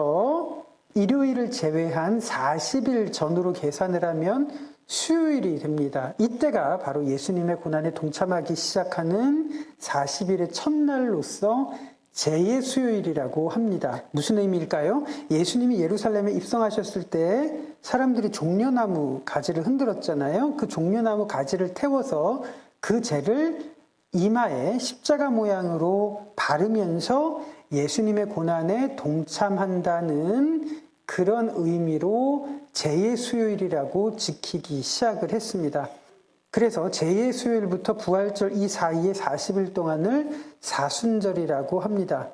일요일을 제외한 40일 전으로 계산을 하면 수요일이 됩니다. 이때가 바로 예수님의 고난에 동참하기 시작하는 40일의 첫날로서 재예수요일이라고 합니다. 무슨 의미일까요? 예수님이 예루살렘에 입성하셨을 때 사람들이 종려나무 가지를 흔들었잖아요. 그 종려나무 가지를 태워서 그 재를 이마에 십자가 모양으로 바르면서 예수님의 고난에 동참한다는 그런 의미로 재예수요일이라고 지키기 시작을 했습니다. 그래서 재예수요일부터 부활절 이 사이의 40일 동안을 사순절이라고 합니다.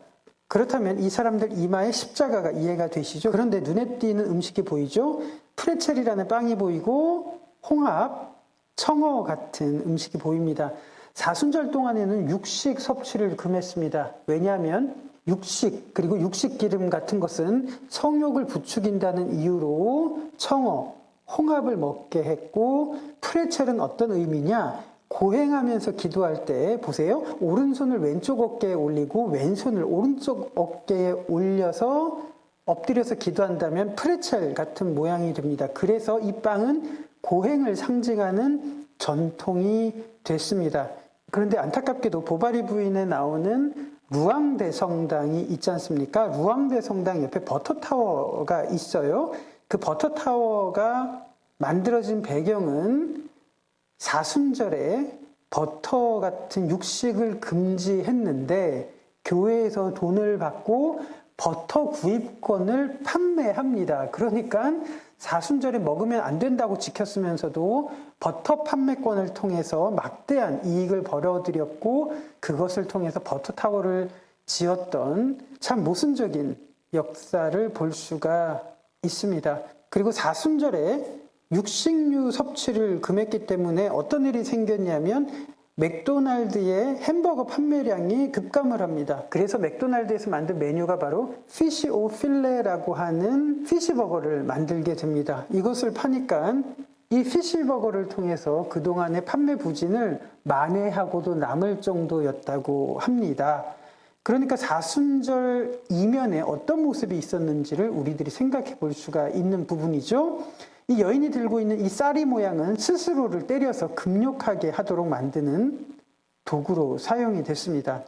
그렇다면 이 사람들 이마에 십자가가 이해가 되시죠? 그런데 눈에 띄는 음식이 보이죠? 프레첼이라는 빵이 보이고 홍합, 청어 같은 음식이 보입니다. 사순절 동안에는 육식 섭취를 금했습니다. 왜냐하면 육식 그리고 육식 기름 같은 것은 성욕을 부추긴다는 이유로 청어, 홍합을 먹게 했고, 프레첼은 어떤 의미냐? 고행하면서 기도할 때 보세요. 오른손을 왼쪽 어깨에 올리고 왼손을 오른쪽 어깨에 올려서 엎드려서 기도한다면 프레첼 같은 모양이 됩니다. 그래서 이 빵은 고행을 상징하는 전통이 됐습니다. 그런데 안타깝게도 보바리 부인에 나오는 루앙대성당이 있지 않습니까? 루앙대성당 옆에 버터타워가 있어요. 그 버터타워가 만들어진 배경은 사순절에 버터 같은 육식을 금지했는데 교회에서 돈을 받고 버터 구입권을 판매합니다. 그러니까 사순절에 먹으면 안 된다고 지켰으면서도 버터 판매권을 통해서 막대한 이익을 벌어들였고 그것을 통해서 버터타워를 지었던 참 모순적인 역사를 볼 수가 있습니다. 그리고 사순절에 육식류 섭취를 금했기 때문에 어떤 일이 생겼냐면 맥도날드의 햄버거 판매량이 급감을 합니다. 그래서 맥도날드에서 만든 메뉴가 바로 피시 오 필레라고 하는 피시버거를 만들게 됩니다. 이것을 파니까 이 피시버거를 통해서 그동안의 판매 부진을 만회하고도 남을 정도였다고 합니다. 그러니까 사순절 이면에 어떤 모습이 있었는지를 우리들이 생각해 볼 수가 있는 부분이죠. 이 여인이 들고 있는 이 쌀이 모양은 스스로를 때려서 금욕하게 하도록 만드는 도구로 사용이 됐습니다.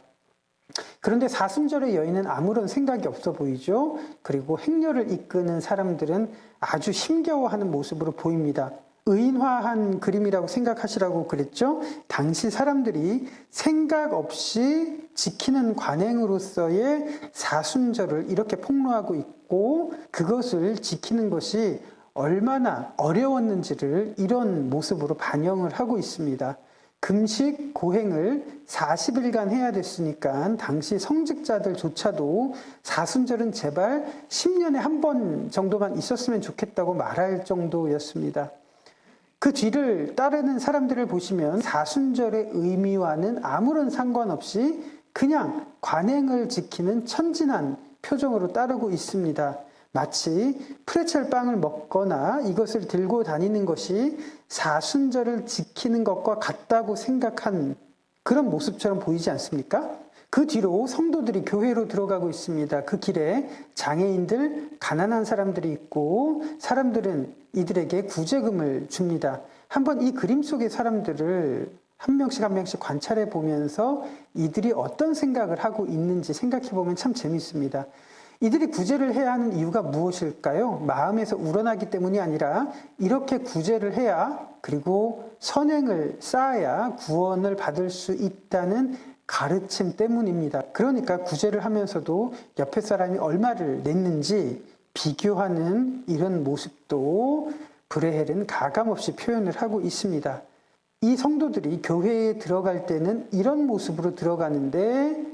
그런데 사순절의 여인은 아무런 생각이 없어 보이죠. 그리고 행렬을 이끄는 사람들은 아주 힘겨워하는 모습으로 보입니다. 의인화한 그림이라고 생각하시라고 그랬죠. 당시 사람들이 생각 없이 지키는 관행으로서의 사순절을 이렇게 폭로하고 있고 그것을 지키는 것이 얼마나 어려웠는지를 이런 모습으로 반영을 하고 있습니다. 금식 고행을 40일간 해야 됐으니까 당시 성직자들조차도 사순절은 제발 10년에 한 번 정도만 있었으면 좋겠다고 말할 정도였습니다. 그 뒤를 따르는 사람들을 보시면 사순절의 의미와는 아무런 상관없이 그냥 관행을 지키는 천진한 표정으로 따르고 있습니다. 마치 프레첼 빵을 먹거나 이것을 들고 다니는 것이 사순절을 지키는 것과 같다고 생각한 그런 모습처럼 보이지 않습니까? 그 뒤로 성도들이 교회로 들어가고 있습니다. 그 길에 장애인들, 가난한 사람들이 있고 사람들은 이들에게 구제금을 줍니다. 한번 이 그림 속의 사람들을 한 명씩 한 명씩 관찰해 보면서 이들이 어떤 생각을 하고 있는지 생각해 보면 참 재미있습니다. 이들이 구제를 해야 하는 이유가 무엇일까요? 마음에서 우러나기 때문이 아니라 이렇게 구제를 해야 그리고 선행을 쌓아야 구원을 받을 수 있다는 가르침 때문입니다. 그러니까 구제를 하면서도 옆에 사람이 얼마를 냈는지 비교하는 이런 모습도 브레헬은 가감없이 표현을 하고 있습니다. 이 성도들이 교회에 들어갈 때는 이런 모습으로 들어가는데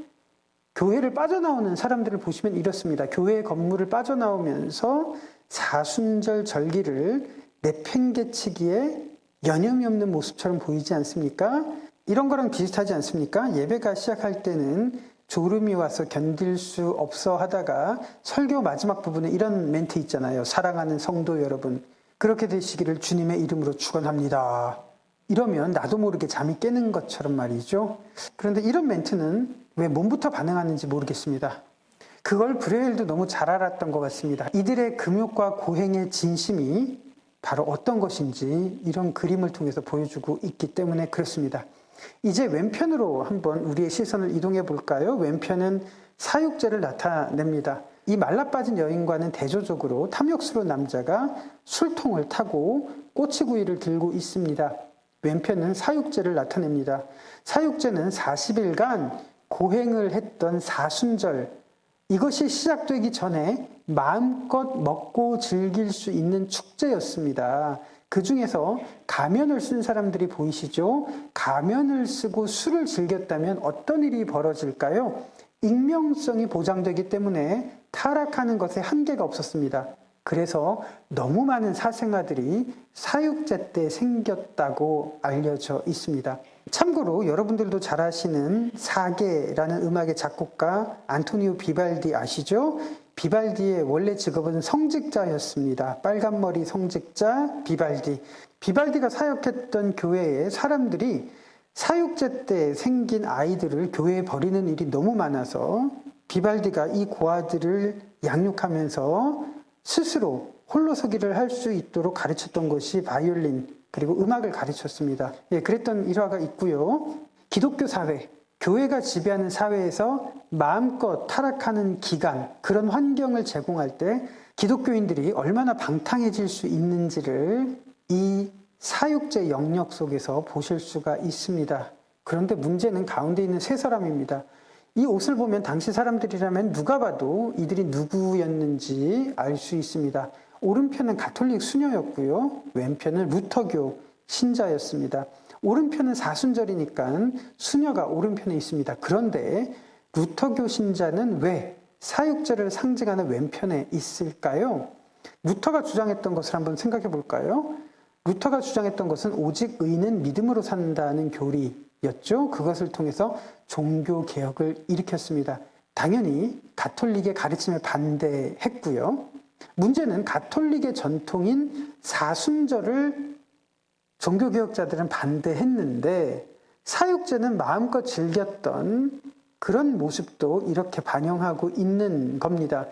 교회를 빠져나오는 사람들을 보시면 이렇습니다. 교회 건물을 빠져나오면서 사순절 절기를 내팽개치기에 여념이 없는 모습처럼 보이지 않습니까? 이런 거랑 비슷하지 않습니까? 예배가 시작할 때는 졸음이 와서 견딜 수 없어 하다가 설교 마지막 부분에 이런 멘트 있잖아요. 사랑하는 성도 여러분, 그렇게 되시기를 주님의 이름으로 축원합니다. 이러면 나도 모르게 잠이 깨는 것처럼 말이죠. 그런데 이런 멘트는 왜 몸부터 반응하는지 모르겠습니다. 그걸 브레헬도 너무 잘 알았던 것 같습니다. 이들의 금욕과 고행의 진심이 바로 어떤 것인지 이런 그림을 통해서 보여주고 있기 때문에 그렇습니다. 이제 왼편으로 한번 우리의 시선을 이동해 볼까요? 왼편은 사육제를 나타냅니다. 이 말라빠진 여인과는 대조적으로 탐욕스러운 남자가 술통을 타고 꼬치구이를 들고 있습니다. 왼편은 사육제를 나타냅니다. 사육제는 40일간 고행을 했던 사순절, 이것이 시작되기 전에 마음껏 먹고 즐길 수 있는 축제였습니다. 그 중에서 가면을 쓴 사람들이 보이시죠? 가면을 쓰고 술을 즐겼다면 어떤 일이 벌어질까요? 익명성이 보장되기 때문에 타락하는 것에 한계가 없었습니다. 그래서 너무 많은 사생아들이 사육제 때 생겼다고 알려져 있습니다. 참고로 여러분들도 잘 아시는 사계라는 음악의 작곡가 안토니오 비발디 아시죠? 비발디의 원래 직업은 성직자였습니다. 빨간머리 성직자 비발디. 비발디가 사역했던 교회에 사람들이 사육제 때 생긴 아이들을 교회에 버리는 일이 너무 많아서 비발디가 이 고아들을 양육하면서 스스로 홀로서기를 할 수 있도록 가르쳤던 것이 바이올린 그리고 음악을 가르쳤습니다. 예, 그랬던 일화가 있고요. 기독교 사회, 교회가 지배하는 사회에서 마음껏 타락하는 기간, 그런 환경을 제공할 때 기독교인들이 얼마나 방탕해질 수 있는지를 이 사육제 영역 속에서 보실 수가 있습니다. 그런데 문제는 가운데 있는 세 사람입니다. 이 옷을 보면 당시 사람들이라면 누가 봐도 이들이 누구였는지 알 수 있습니다. 오른편은 가톨릭 수녀였고요. 왼편은 루터교 신자였습니다. 오른편은 사순절이니까 수녀가 오른편에 있습니다. 그런데 루터교 신자는 왜 사육제를 상징하는 왼편에 있을까요? 루터가 주장했던 것을 한번 생각해 볼까요? 루터가 주장했던 것은 오직 의인은 믿음으로 산다는 교리였죠. 그것을 통해서 종교 개혁을 일으켰습니다. 당연히 가톨릭의 가르침에 반대했고요. 문제는 가톨릭의 전통인 사순절을 종교개혁자들은 반대했는데 사육제는 마음껏 즐겼던 그런 모습도 이렇게 반영하고 있는 겁니다.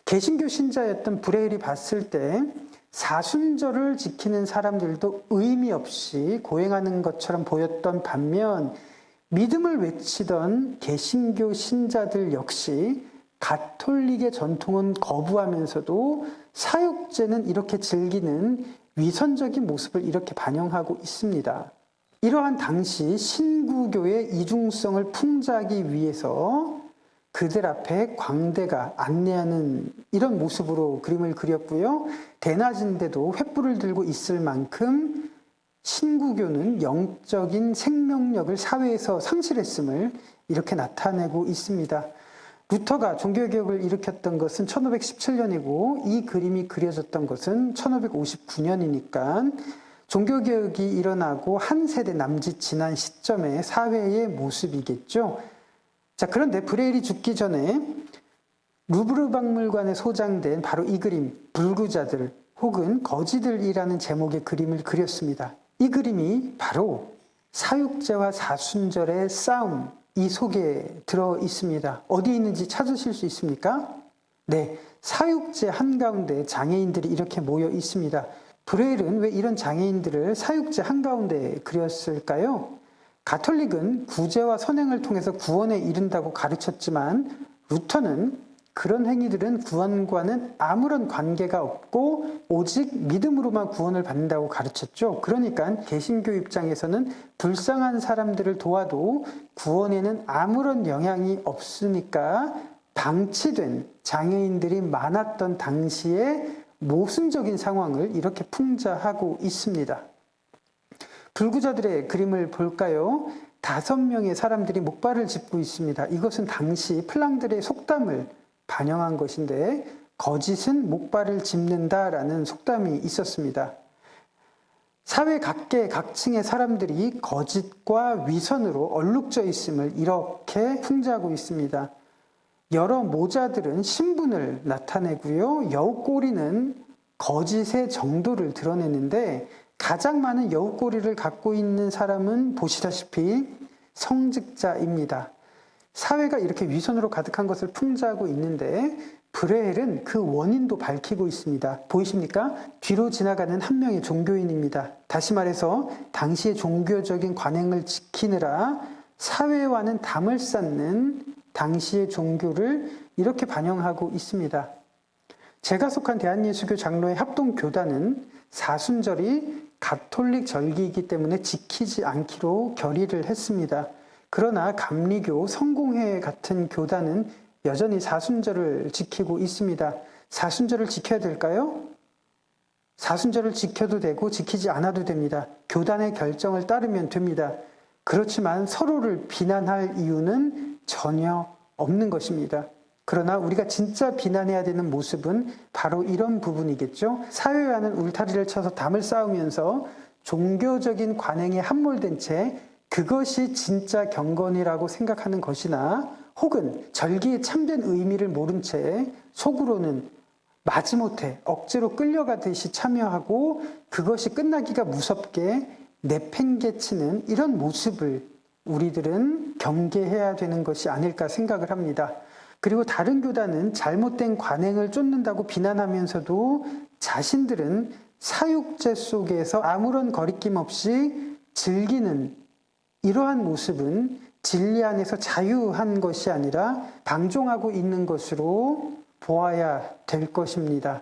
개신교 신자였던 브레일이 봤을 때 사순절을 지키는 사람들도 의미 없이 고행하는 것처럼 보였던 반면 믿음을 외치던 개신교 신자들 역시 가톨릭의 전통은 거부하면서도 사육제는 이렇게 즐기는 위선적인 모습을 이렇게 반영하고 있습니다. 이러한 당시 신구교의 이중성을 풍자하기 위해서 그들 앞에 광대가 안내하는 이런 모습으로 그림을 그렸고요. 대낮인데도 횃불을 들고 있을 만큼 신구교는 영적인 생명력을 사회에서 상실했음을 이렇게 나타내고 있습니다. 루터가 종교개혁을 일으켰던 것은 1517년이고 이 그림이 그려졌던 것은 1559년이니까 종교개혁이 일어나고 한 세대 남짓 지난 시점의 사회의 모습이겠죠. 자, 그런데 브레일이 죽기 전에 루브르 박물관에 소장된 바로 이 그림, 불구자들 혹은 거지들이라는 제목의 그림을 그렸습니다. 이 그림이 바로 사육제와 사순절의 싸움, 이 속에 들어 있습니다. 어디에 있는지 찾으실 수 있습니까? 네, 사육제 한가운데 장애인들이 이렇게 모여 있습니다. 브레일은 왜 이런 장애인들을 사육제 한가운데 그렸을까요? 가톨릭은 구제와 선행을 통해서 구원에 이른다고 가르쳤지만 루터는 그런 행위들은 구원과는 아무런 관계가 없고 오직 믿음으로만 구원을 받는다고 가르쳤죠. 그러니까 개신교 입장에서는 불쌍한 사람들을 도와도 구원에는 아무런 영향이 없으니까 방치된 장애인들이 많았던 당시의 모순적인 상황을 이렇게 풍자하고 있습니다. 불구자들의 그림을 볼까요? 5명의 사람들이 목발을 짚고 있습니다. 이것은 당시 플랑들의 속담을 반영한 것인데 거짓은 목발을 짚는다라는 속담이 있었습니다. 사회 각계 각층의 사람들이 거짓과 위선으로 얼룩져 있음을 이렇게 풍자하고 있습니다. 여러 모자들은 신분을 나타내고요. 여우꼬리는 거짓의 정도를 드러내는데 가장 많은 여우꼬리를 갖고 있는 사람은 보시다시피 성직자입니다. 사회가 이렇게 위선으로 가득한 것을 풍자하고 있는데 브레헬은 그 원인도 밝히고 있습니다. 보이십니까? 뒤로 지나가는 한 명의 종교인입니다. 다시 말해서 당시의 종교적인 관행을 지키느라 사회와는 담을 쌓는 당시의 종교를 이렇게 반영하고 있습니다. 제가 속한 대한예수교 장로의 합동교단은 사순절이 가톨릭 절기이기 때문에 지키지 않기로 결의를 했습니다. 그러나 감리교, 성공회 같은 교단은 여전히 사순절을 지키고 있습니다. 사순절을 지켜야 될까요? 사순절을 지켜도 되고 지키지 않아도 됩니다. 교단의 결정을 따르면 됩니다. 그렇지만 서로를 비난할 이유는 전혀 없는 것입니다. 그러나 우리가 진짜 비난해야 되는 모습은 바로 이런 부분이겠죠. 사회와는 울타리를 쳐서 담을 쌓으면서 종교적인 관행에 함몰된 채 그것이 진짜 경건이라고 생각하는 것이나 혹은 절기의 참된 의미를 모른 채 속으로는 마지못해 억지로 끌려가듯이 참여하고 그것이 끝나기가 무섭게 내팽개치는 이런 모습을 우리들은 경계해야 되는 것이 아닐까 생각을 합니다. 그리고 다른 교단은 잘못된 관행을 쫓는다고 비난하면서도 자신들은 사육제 속에서 아무런 거리낌 없이 즐기는 이러한 모습은 진리 안에서 자유한 것이 아니라 방종하고 있는 것으로 보아야 될 것입니다.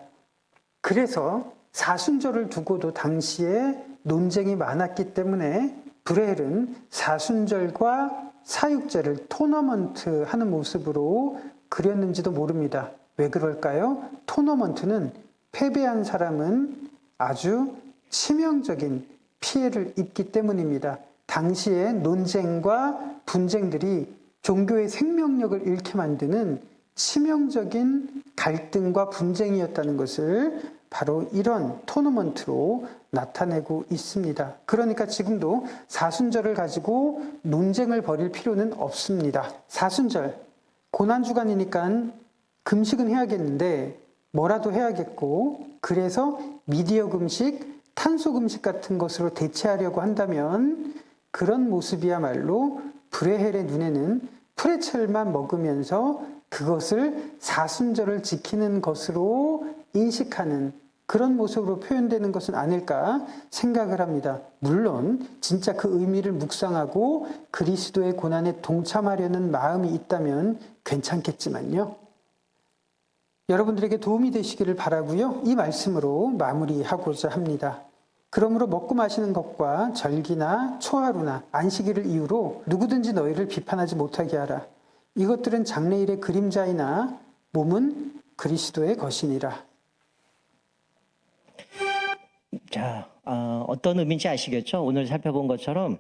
그래서 사순절을 두고도 당시에 논쟁이 많았기 때문에 브레헬은 사순절과 사육제를 토너먼트 하는 모습으로 그렸는지도 모릅니다. 왜 그럴까요? 토너먼트는 패배한 사람은 아주 치명적인 피해를 입기 때문입니다. 당시의 논쟁과 분쟁들이 종교의 생명력을 잃게 만드는 치명적인 갈등과 분쟁이었다는 것을 바로 이런 토너먼트로 나타내고 있습니다. 그러니까 지금도 사순절을 가지고 논쟁을 벌일 필요는 없습니다. 사순절, 고난주간이니까 금식은 해야겠는데 뭐라도 해야겠고, 그래서 미디어 금식, 탄소 금식 같은 것으로 대체하려고 한다면 그런 모습이야말로 브레헬의 눈에는 프레첼만 먹으면서 그것을 사순절을 지키는 것으로 인식하는 그런 모습으로 표현되는 것은 아닐까 생각을 합니다. 물론 진짜 그 의미를 묵상하고 그리스도의 고난에 동참하려는 마음이 있다면 괜찮겠지만요. 여러분들에게 도움이 되시기를 바라고요. 이 말씀으로 마무리하고자 합니다. 그러므로 먹고 마시는 것과 절기나 초하루나 안식일을 이유로 누구든지 너희를 비판하지 못하게 하라. 이것들은 장래일의 그림자이나 몸은 그리스도의 것이니라. 자, 어떤 의미인지 아시겠죠? 오늘 살펴본 것처럼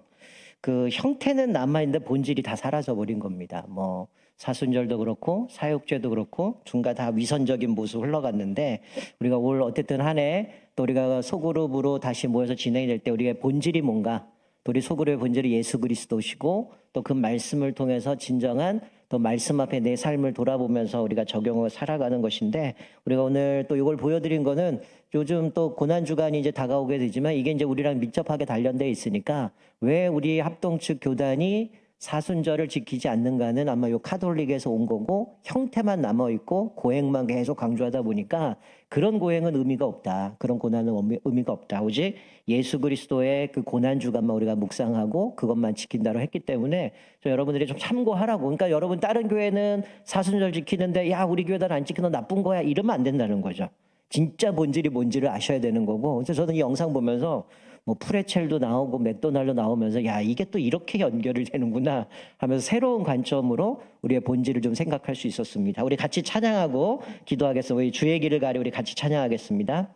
그 형태는 남아있는데 본질이 다 사라져버린 겁니다. 뭐 사순절도 그렇고 사육제도 그렇고 중간 다 위선적인 모습 흘러갔는데, 우리가 올 어쨌든 한 해 또 우리가 소그룹으로 다시 모여서 진행이 될 때 우리의 본질이 뭔가, 또 우리 소그룹의 본질이 예수 그리스도시고 또 그 말씀을 통해서 진정한 또 말씀 앞에 내 삶을 돌아보면서 우리가 적용을 살아가는 것인데, 우리가 오늘 또 이걸 보여드린 거는 요즘 또 고난주간이 이제 다가오게 되지만 이게 이제 우리랑 밀접하게 관련되어 있으니까 왜 우리 합동 측 교단이 사순절을 지키지 않는가는 아마 요 카톨릭에서 온 거고, 형태만 남아있고 고행만 계속 강조하다 보니까 그런 고행은 의미가 없다. 그런 고난은 의미가 없다. 오직 예수 그리스도의 그 고난주간만 우리가 묵상하고 그것만 지킨다고 했기 때문에 여러분들이 좀 참고하라고. 그러니까 여러분 다른 교회는 사순절 지키는데 야 우리 교회는 안 지키는 나쁜 거야 이러면 안 된다는 거죠. 진짜 본질이 뭔지를 아셔야 되는 거고. 그래서 저는 이 영상 보면서 뭐 프레첼도 나오고 맥도날드 나오면서 야 이게 또 이렇게 연결이 되는구나 하면서 새로운 관점으로 우리의 본질을 좀 생각할 수 있었습니다. 우리 같이 찬양하고 기도하겠습니다. 우리 주의 길을 가리 우리 같이 찬양하겠습니다.